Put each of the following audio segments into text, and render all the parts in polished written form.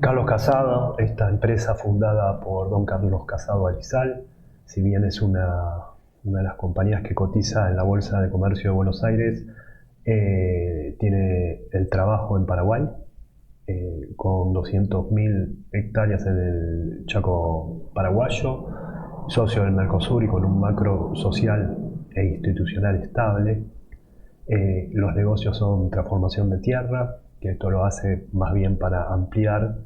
Carlos Casado, esta empresa fundada por don Carlos Casado Alizal, si bien es una de las compañías que cotiza en la Bolsa de Comercio de Buenos Aires, tiene el trabajo en Paraguay, con 200.000 hectáreas en el Chaco paraguayo, socio del Mercosur y con un macro social e institucional estable. Los negocios son transformación de tierra, que esto lo hace más bien para ampliar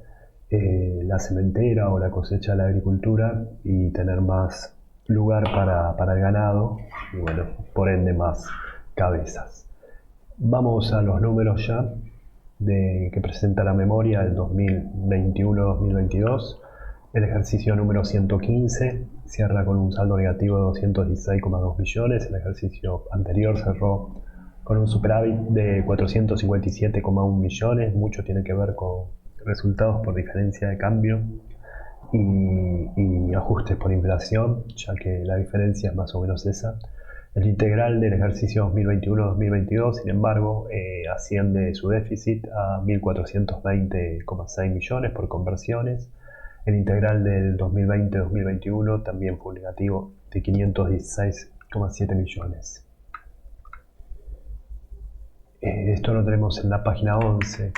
la sementera o la cosecha de la agricultura y tener más lugar para el ganado y bueno, por ende más cabezas. Vamos a los números ya que presenta la memoria del 2021-2022. El ejercicio número 115 cierra con un saldo negativo de 216,2 millones. El ejercicio anterior cerró con un superávit de 457,1 millones. Mucho tiene que ver con resultados por diferencia de cambio y ajustes por inflación, ya que la diferencia es más o menos esa. El integral del ejercicio 2021-2022, sin embargo, asciende su déficit a 1.420,6 millones por conversiones. El integral del 2020-2021 también fue negativo de 516,7 millones. Esto lo tenemos en la página 11,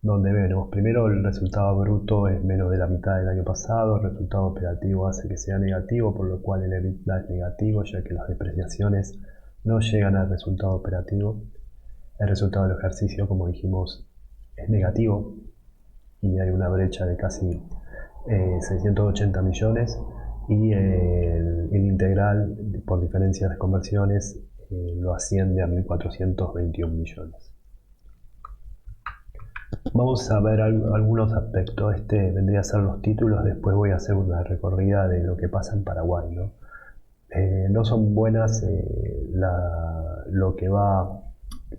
donde vemos primero el resultado bruto es menos de la mitad del año pasado, el resultado operativo hace que sea negativo, por lo cual el EBITDA es negativo, ya que las depreciaciones no llegan al resultado operativo. El resultado del ejercicio, como dijimos, es negativo y hay una brecha de casi 680 millones y el integral por diferencias de conversiones lo asciende a 1.421 millones. Vamos a ver algunos aspectos. Este vendría a ser los títulos, después voy a hacer una recorrida de lo que pasa en Paraguay, ¿no? No son buenas lo que va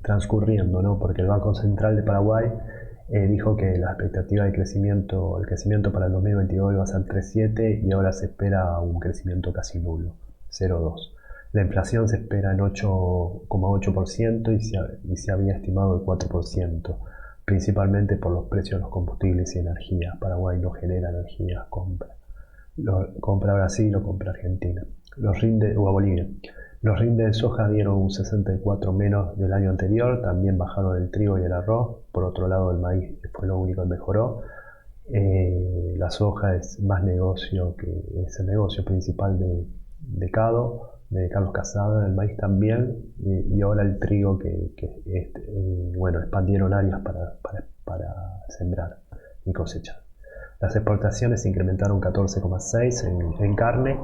transcurriendo, ¿no? Porque el Banco Central de Paraguay dijo que la expectativa de crecimiento, el crecimiento para el 2022 iba a ser 3,7 y ahora se espera un crecimiento casi nulo, 0,2. La inflación se espera en 8,8% y se había estimado el 4%, principalmente por los precios de los combustibles y energía. Paraguay no genera energía, compra Brasil o compra Argentina. O a Bolivia. Los rindes de soja dieron un 64 menos del año anterior, también bajaron el trigo y el arroz. Por otro lado, el maíz fue lo único que mejoró. La soja es más negocio, que es el negocio principal de Carlos Casado. El maíz también, y ahora el trigo bueno, expandieron áreas para sembrar y cosechar. Las exportaciones se incrementaron 14,6 en carne,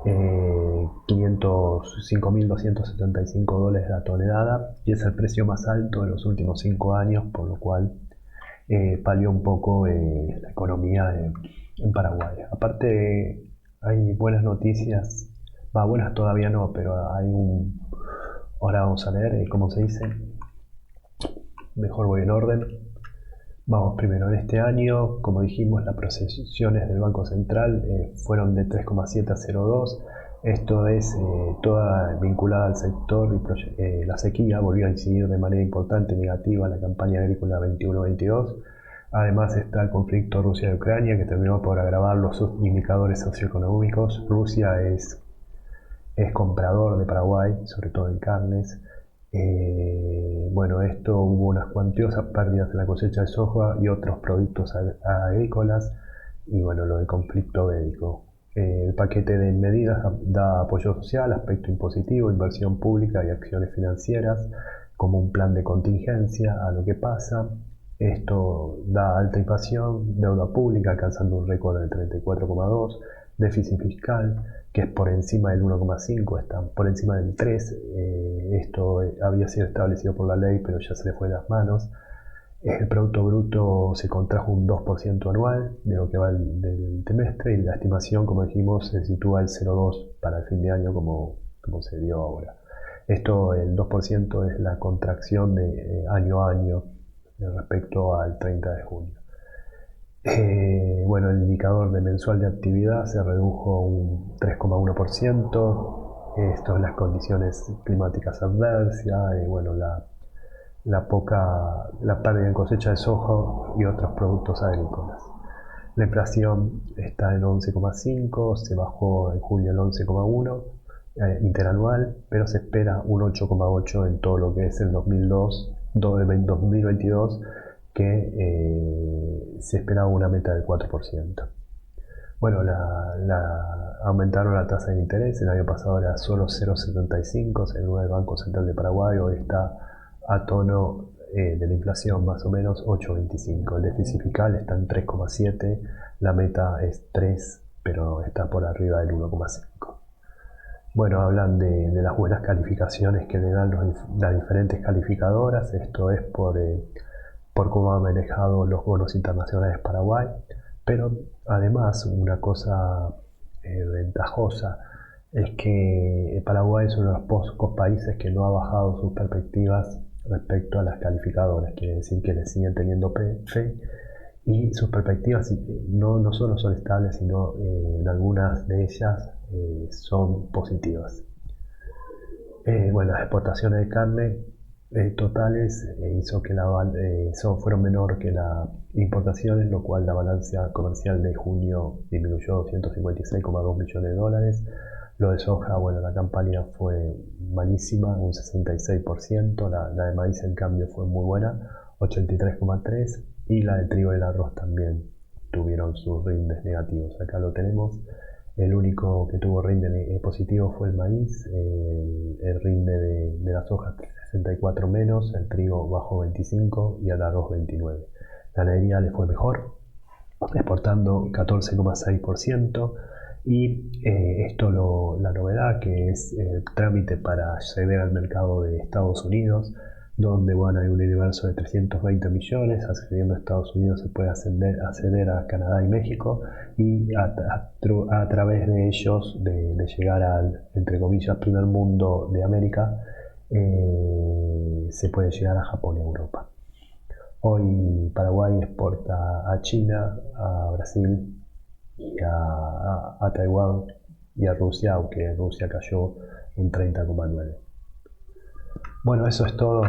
505.275 dólares la tonelada, y es el precio más alto de los últimos 5 años, por lo cual palió un poco la economía en Paraguay. Aparte, hay buenas noticias, buenas todavía no, pero ahora vamos a leer cómo se dice, mejor voy en orden. Vamos primero, en este año, como dijimos, las procesiones del Banco Central fueron de 3,7 a 0,2. Esto es toda vinculada al sector y la sequía volvió a incidir de manera importante negativa en la campaña agrícola 21-22. Además está el conflicto Rusia-Ucrania, que terminó por agravar los indicadores socioeconómicos. Rusia es comprador de Paraguay, sobre todo en carnes. Bueno, esto hubo unas cuantiosas pérdidas en la cosecha de soja y otros productos agrícolas, y bueno, lo del conflicto bélico. El paquete de medidas da apoyo social, aspecto impositivo, inversión pública y acciones financieras como un plan de contingencia a lo que pasa. Esto da alta inflación, deuda pública alcanzando un récord del 34,2, déficit fiscal que es por encima del 1,5, está por encima del 3. Esto había sido establecido por la ley, pero ya se le fue de las manos. El Producto Bruto se contrajo un 2% anual de lo que va del trimestre, y la estimación, como dijimos, se sitúa al 0,2 para el fin de año, como se vio ahora. Esto, el 2%, es la contracción de año a año respecto al 30 de junio. Bueno, el indicador de mensual de actividad se redujo un 3,1%. Esto en las condiciones climáticas adversas, bueno, la pérdida en cosecha de soja y otros productos agrícolas. La inflación está en 11,5, se bajó en julio el 11,1 interanual, pero se espera un 8,8 en todo lo que es el 2022, que se esperaba una meta del 4%. Bueno, aumentaron la tasa de interés, el año pasado era solo 0,75, según el Banco Central de Paraguay, hoy está a tono de la inflación más o menos 8,25. El déficit fiscal está en 3,7, la meta es 3, pero está por arriba del 1,5. Bueno, hablan de las buenas calificaciones que le dan las diferentes calificadoras, esto es por cómo han manejado los bonos internacionales Paraguay, pero además una cosa ventajosa es que Paraguay es uno de los pocos países que no ha bajado sus perspectivas respecto a las calificadoras, quiere decir que le siguen teniendo fe y sus perspectivas no solo son estables, sino en algunas de ellas son positivas. Bueno, las exportaciones de carne totales hizo que fueron menor que las importaciones, lo cual la balanza comercial de junio disminuyó 256,2 millones de dólares. Lo de soja, bueno, la campaña fue malísima, un 66%, la de maíz en cambio fue muy buena, 83,3%, y la de trigo y el arroz también tuvieron sus rindes negativos. Acá lo tenemos. El único que tuvo rinde positivo fue el maíz, el rinde de la soja 64 menos, el trigo bajó 25 y el arroz 29. La ganadería le fue mejor, exportando 14,6%, y la novedad que es el trámite para acceder al mercado de Estados Unidos, donde bueno, hay un universo de 320 millones, accediendo a Estados Unidos se puede acceder a Canadá y México, y a través de ellos, de llegar al, entre comillas, primer mundo de América, se puede llegar a Japón y Europa. Hoy Paraguay exporta a China, a Brasil, y a Taiwán y a Rusia, aunque Rusia cayó un 30,9. Bueno, eso es todo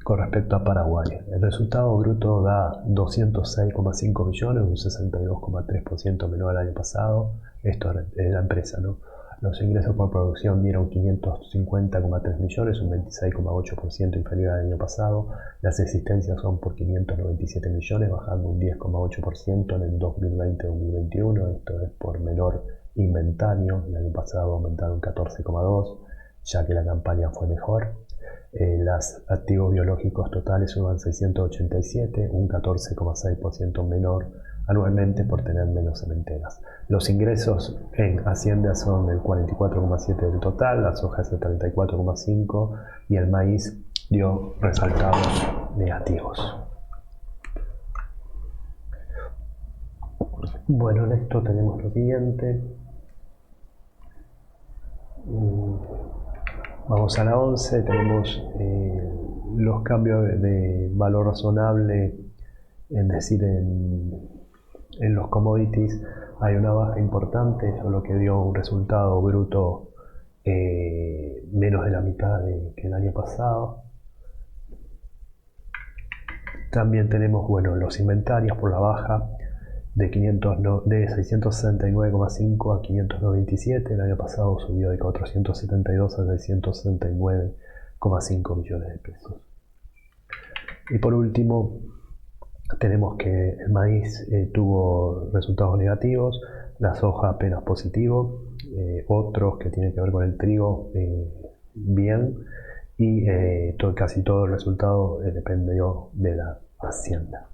con respecto a Paraguay. El resultado bruto da 206,5 millones, un 62,3% menor al año pasado. Esto es la empresa, ¿no? Los ingresos por producción dieron 550,3 millones, un 26,8% inferior al año pasado. Las existencias son por 597 millones, bajando un 10,8% en el 2020-2021. Esto es por menor inventario. El año pasado aumentaron 14,2%, ya que la campaña fue mejor. Los activos biológicos totales suman 687, un 14,6% menor anualmente por tener menos sementeras. Los ingresos en Hacienda son el 44,7% del total, la soja es el 34,5% y el maíz dio resultados negativos. Bueno, en esto tenemos lo siguiente. Vamos a la 11, tenemos los cambios de valor razonable, es decir, en los commodities hay una baja importante, eso lo que dio un resultado bruto menos de la mitad que el año pasado. También tenemos los inventarios por la baja de 669,5 a 597, el año pasado subió de 472 a 669,5 millones de pesos. Y por último, tenemos que el maíz tuvo resultados negativos, la soja apenas positivo, otros que tienen que ver con el trigo bien, y casi todo el resultado dependió de la hacienda.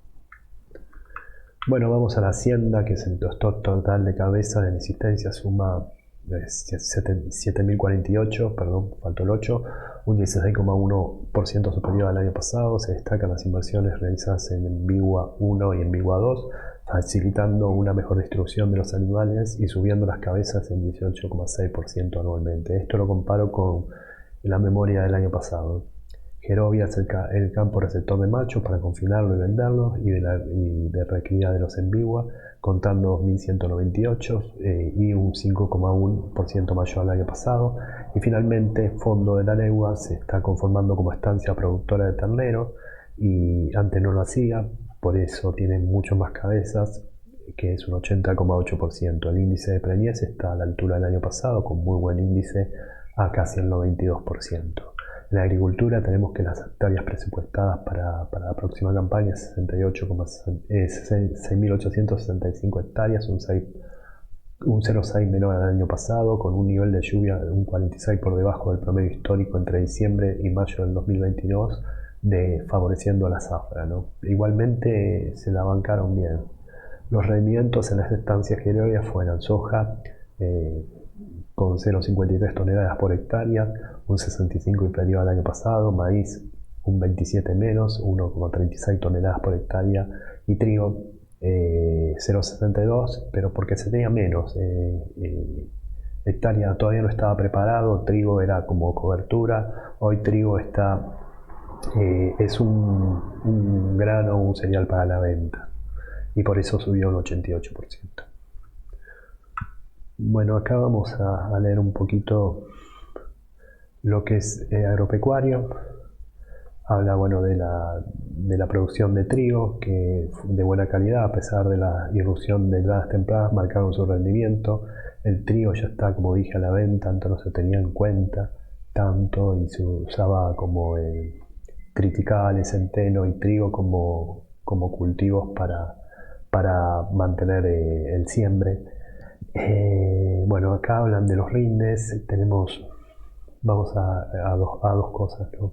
Bueno, vamos a la hacienda, que es el stock total de cabeza de la existencia, suma 7.048, perdón, faltó el 8, un 16,1% superior al año pasado. Se destacan las inversiones realizadas en Bigua 1 y en Bigua 2, facilitando una mejor distribución de los animales y subiendo las cabezas en 18,6% anualmente. Esto lo comparo con la memoria del año pasado. Gerovia es el campo receptor de machos para confinarlo y venderlo, y de recría de los en vivo, contando 2.198 y un 5,1% mayor al año pasado. Y finalmente, Fondo de la Legua se está conformando como estancia productora de ternero, y antes no lo hacía, por eso tiene mucho más cabezas, que es un 80,8%. El índice de preñez está a la altura del año pasado, con muy buen índice, a casi el 92%. En la agricultura tenemos que las hectáreas presupuestadas para la próxima campaña es 6.865 hectáreas, un 0,6 menor al año pasado, con un nivel de lluvia de un 46 por debajo del promedio histórico entre diciembre y mayo del 2022, favoreciendo a la zafra, ¿no? Igualmente se la bancaron bien. Los rendimientos en las estancias gerovias fueron soja, con 0,53 toneladas por hectárea, un 65 inferior al año pasado, maíz un 27 menos, 1,36 toneladas por hectárea, y trigo 0,72, pero porque se tenía menos hectárea, todavía no estaba preparado, trigo era como cobertura, hoy trigo es un grano, un cereal para la venta, y por eso subió un 88%. Bueno, acá vamos a leer un poquito lo que es agropecuario. Habla, bueno, de la producción de trigo, que de buena calidad, a pesar de la irrupción de heladas tempranas, marcaron su rendimiento. El trigo ya está, como dije, a la venta, antes no se tenía en cuenta tanto, y se usaba como triticales, centeno y trigo como cultivos para mantener el siembre. Bueno, acá hablan de los rindes. Vamos a dos cosas, ¿no?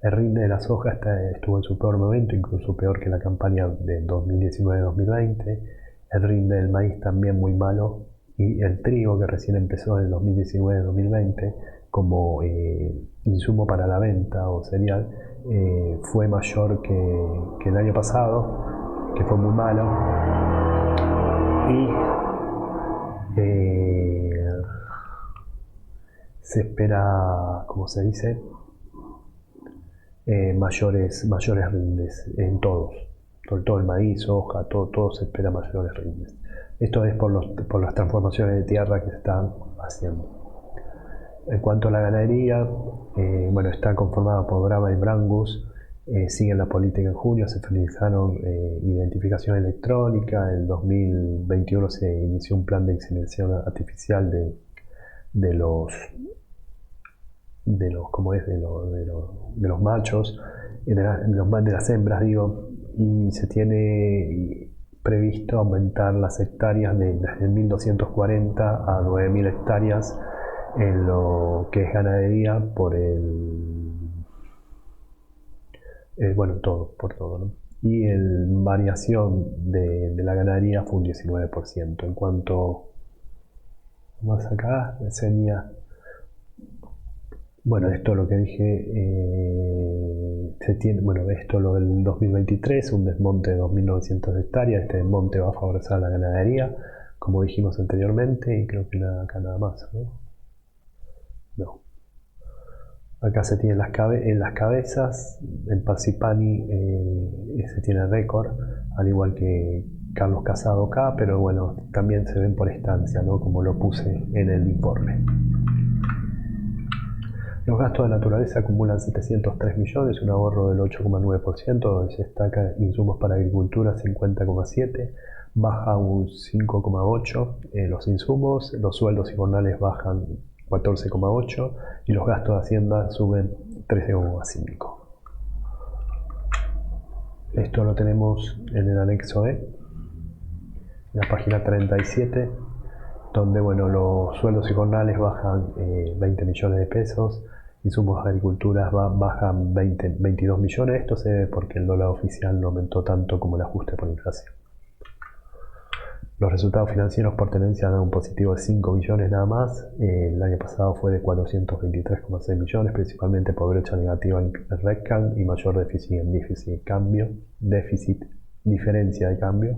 El rinde de la soja estuvo en su peor momento, incluso peor que la campaña de 2019-2020. El rinde del maíz también muy malo, y el trigo, que recién empezó en el 2019-2020 como insumo para la venta o cereal, fue mayor que el año pasado, que fue muy malo. Y se espera, como se dice, mayores rindes en todos, sobre todo el maíz, soja, todo se espera mayores rindes. Esto es por las transformaciones de tierra que se están haciendo. En cuanto a la ganadería, bueno, está conformada por Brahma y Brangus. Siguen la política en junio, se finalizaron identificación electrónica. En 2021 se inició un plan de inseminación artificial de los machos, de las hembras, digo, y se tiene previsto aumentar las hectáreas desde 1.240 a 9.000 hectáreas en lo que es ganadería por por todo, ¿no? Y variación de la ganadería fue un 19%. En cuanto más acá, sería, bueno, esto lo que dije, esto lo del 2023, un desmonte de 2.900 hectáreas. Este desmonte va a favorecer la ganadería, como dijimos anteriormente, y creo que acá nada más, ¿no? No. Acá se tienen en las cabezas, en Parsipani se tiene récord, al igual que Carlos Casado acá, pero bueno, también se ven por estancia, ¿no? Como lo puse en el informe. Los gastos de naturaleza acumulan 703 millones, un ahorro del 8,9%, donde se destaca insumos para agricultura 50,7%, baja un 5,8% los insumos, los sueldos y jornales bajan 14,8% y los gastos de hacienda suben 13,5%. Esto lo tenemos en el anexo E, en la página 37, donde bueno, los sueldos y jornales bajan 20 millones de pesos, insumos de agricultura bajan 22 millones. Esto se debe porque el dólar oficial no aumentó tanto como el ajuste por inflación. Los resultados financieros por tenencia dan un positivo de 5 millones nada más. El año pasado fue de 423,6 millones, principalmente por brecha negativa en RECAN y mayor déficit en diferencia de cambio.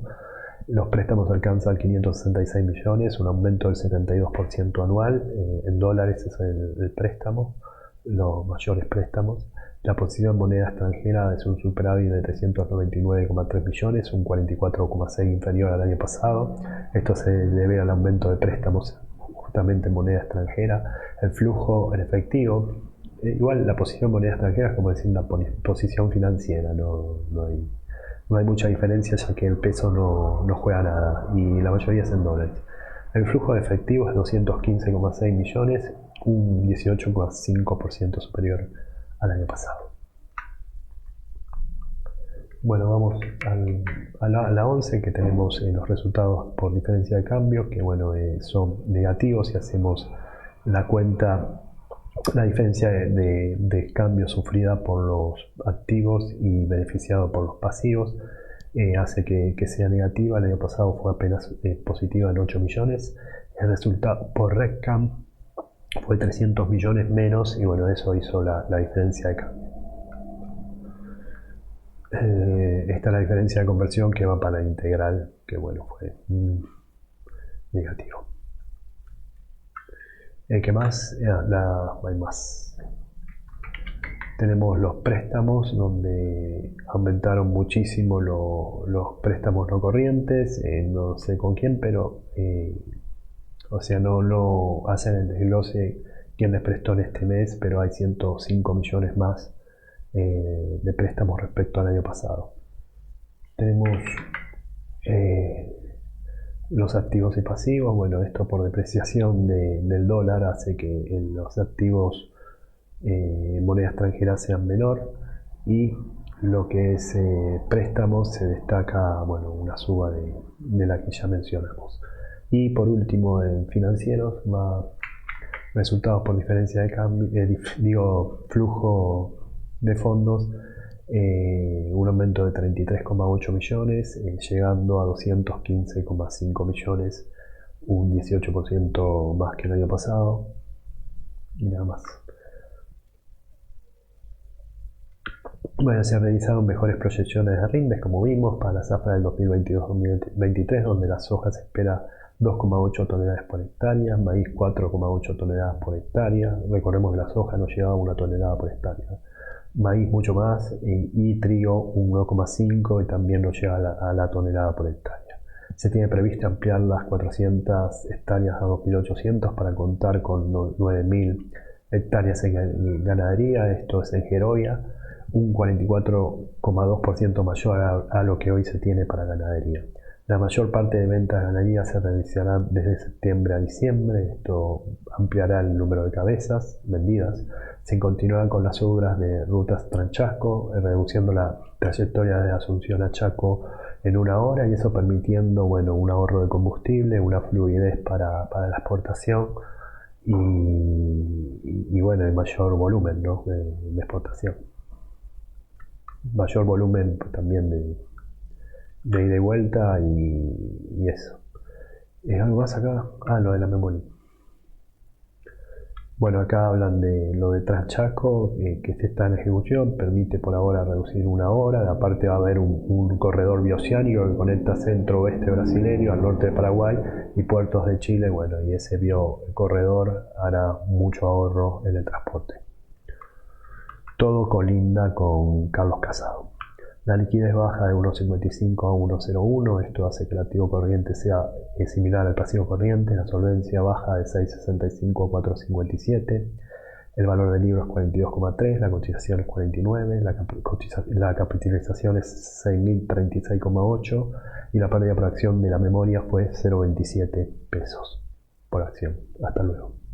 Los préstamos alcanzan 566 millones, un aumento del 72% anual. En dólares es el préstamo, los mayores préstamos. La posición en moneda extranjera es un superávit de 399,3 millones, un 44,6 inferior al año pasado. Esto se debe al aumento de préstamos justamente en moneda extranjera. El flujo en efectivo, igual la posición en moneda extranjera es como decir una posición financiera, no hay mucha diferencia ya que el peso no juega nada y la mayoría es en dólares. El flujo de efectivo es 215,6 millones, un 18,5% superior al año pasado. Bueno, vamos a la 11, que tenemos los resultados por diferencia de cambio, que bueno, son negativos si hacemos la cuenta, la diferencia de cambio sufrida por los activos y beneficiado por los pasivos. Hace que sea negativa. El año pasado fue apenas positiva en 8 millones. El resultado por RECAM fue 300 millones menos y bueno, eso hizo la diferencia de cambio. Esta es la diferencia de conversión que va para la integral, que bueno, fue negativo. ¿Qué más? Hay más. Tenemos los préstamos, donde aumentaron muchísimo los préstamos no corrientes, no sé con quién, pero o sea, no hacen el desglose quién les prestó en este mes, pero hay 105 millones más de préstamos respecto al año pasado. Tenemos los activos y pasivos. Bueno, esto por depreciación del dólar hace que los activos en moneda extranjera sean menor, y lo que es préstamos se destaca, bueno, una suba de la que ya mencionamos. Y por último, en financieros va resultados por diferencia de cambio, flujo de fondos, un aumento de 33,8 millones, llegando a 215,5 millones, un 18% más que el año pasado, y nada más. Bueno, se realizaron mejores proyecciones de rindes, como vimos, para la zafra del 2022-2023, donde la soja se espera 2,8 toneladas por hectárea, maíz 4,8 toneladas por hectárea. Recordemos que la soja no llegaba a 1 tonelada por hectárea. Maíz mucho más, y trigo 1,5 y también no llega a la tonelada por hectárea. Se tiene previsto ampliar las 400 hectáreas a 2.800 para contar con 9.000 hectáreas en ganadería. Esto es en Gerovia, un 44,2% mayor a lo que hoy se tiene para ganadería. La mayor parte de ventas de ganadería se realizarán desde septiembre a diciembre. Esto ampliará el número de cabezas vendidas. Se continuará con las obras de rutas Tranchaco, reduciendo la trayectoria de Asunción a Chaco en 1 hora, y eso permitiendo, bueno, un ahorro de combustible, una fluidez para la exportación y bueno, el mayor volumen, ¿no?, de exportación. Mayor volumen también de ida y vuelta y eso. ¿Algo más acá? Lo de la memoria. Bueno, acá hablan de lo de Tranchaco, que se está en ejecución, permite por ahora reducir 1 hora. Aparte va a haber un corredor bioceánico que conecta centro-oeste brasileño al norte de Paraguay y puertos de Chile. Bueno, y ese corredor hará mucho ahorro en el transporte. Todo colinda con Carlos Casado. La liquidez baja de 1,55 a 1,01. Esto hace que el activo corriente sea similar al pasivo corriente. La solvencia baja de 6,65 a 4,57. El valor del libro es 42,3. La cotización es 49. La capitalización es 6.036,8. Y la pérdida por acción de la memoria fue 0,27 pesos por acción. Hasta luego.